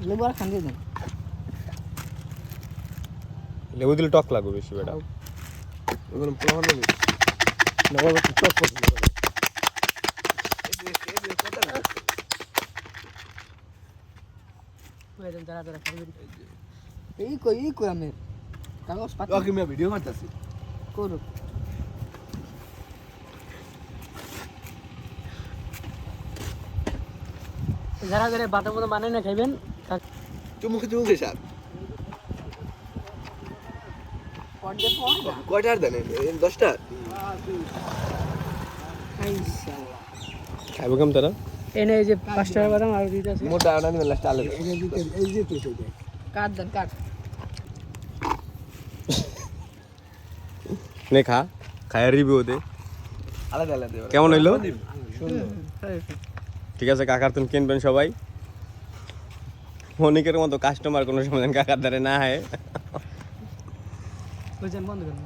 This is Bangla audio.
লেবু আর খান দিয়ে দেন। লেবু দিলে টক লাগবে বেশি বেটা। ওগুলো পোলাপান নেই না বাবা তো চক পছন্দ করে এই কই আমি কাগজ পাতা ওকে আমি ভিডিও করতেছি করো। যারা যারা বাটা মতো বানাই না খাইবেন চুমুকে চুমুকে স্যার কয়টার দেন 10টা খাইবো কেমন তারা? এনে এই যে 5 টাকা বাদাম আর দিতে আছে। মোটা আনা নিবেন লাস্ট আলে এই যে তো সেটা কাট দেন কাট। নে খা, খায় রিভিউ দে আলাদা আলাদা কেমন হইলো? সুন্দর ঠিক আছে, কাকার তুমি কিনবেন সবাই। অনেকের মতো কাস্টমার কোনো সময় কাকার দ্বারে না হয়। বলছেন বন্ধ করুন।